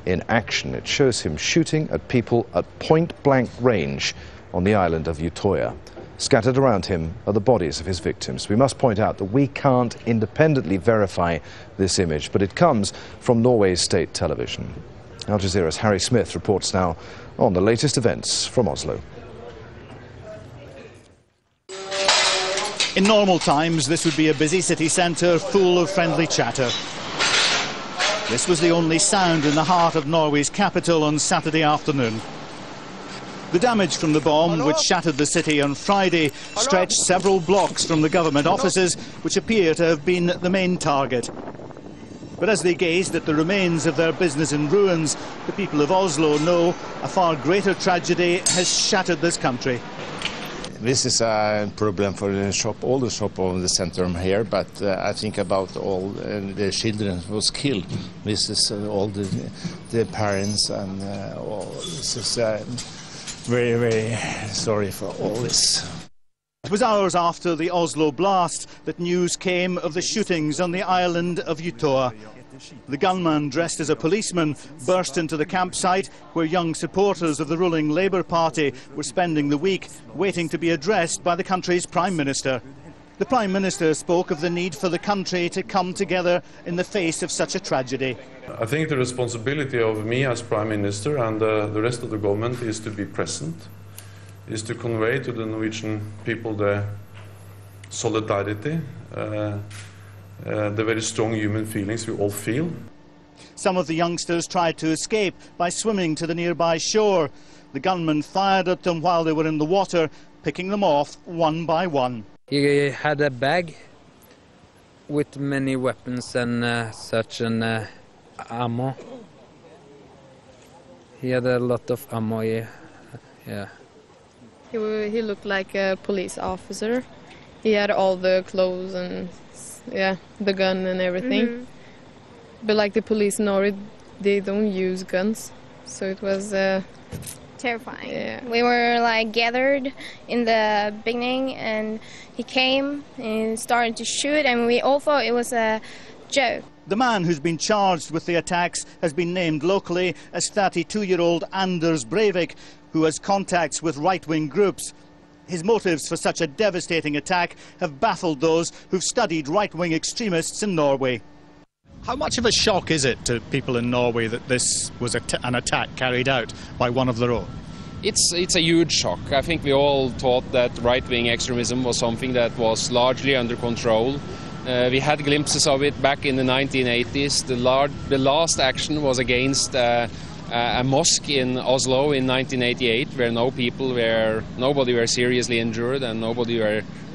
in action. It shows him shooting at people at point-blank range on the island of Utoya. Scattered around him are the bodies of his victims. We must point out that we can't independently verify this image, but it comes from Norway's state television. Al Jazeera's Harry Smith reports now on the latest events from Oslo. In normal times, this would be a busy city centre full of friendly chatter. This was the only sound in the heart of Norway's capital on Saturday afternoon. The damage from the bomb, which shattered the city on Friday, stretched several blocks from the government offices, which appear to have been the main target. But as they gazed at the remains of their business in ruins, the people of Oslo know a far greater tragedy has shattered this country. This is a problem for the shop, all the shop of the center here, but I think about all the children who was killed. This is all the parents and all. This is very, very sorry for all this. It was hours after the Oslo blast that news came of the shootings on the island of Utoya. The gunman, dressed as a policeman, burst into the campsite where young supporters of the ruling Labour Party were spending the week, waiting to be addressed by the country's Prime Minister. The Prime Minister spoke of the need for the country to come together in the face of such a tragedy. I think the responsibility of me as Prime Minister and the rest of the government is to be present, is to convey to the Norwegian people the solidarity, the very strong human feelings we all feel. Some of the youngsters tried to escape by swimming to the nearby shore. The gunman fired at them while they were in the water, picking them off one by one. He had a bag with many weapons and such an ammo. He had a lot of ammo, yeah. He looked like a police officer. He had all the clothes and the gun and everything. Mm-hmm. But like the police in Norway, they don't use guns, so it was terrifying. Yeah. We were like gathered in the beginning, and he came and started to shoot, and we all thought it was a joke. The man who's been charged with the attacks has been named locally as 32-year-old Behring Breivik, who has contacts with right-wing groups. His motives for such a devastating attack have baffled those who've studied right-wing extremists in Norway. How much of a shock is it to people in Norway that this was an attack carried out by one of their own? It's a huge shock. I think we all thought that right-wing extremism was something that was largely under control. We had glimpses of it back in the 1980s. The last action was against a mosque in Oslo in 1988, where nobody were seriously injured and nobody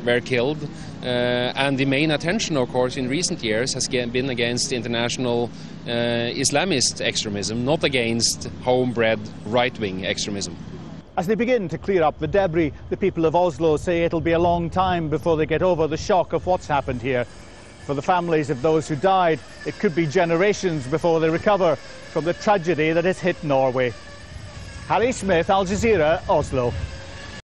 were killed. And the main attention, of course, in recent years has been against international Islamist extremism, not against homebred right-wing extremism. As they begin to clear up the debris, the people of Oslo say it'll be a long time before they get over the shock of what's happened here. For the families of those who died, it could be generations before they recover from the tragedy that has hit Norway. Harry Smith, Al Jazeera, Oslo.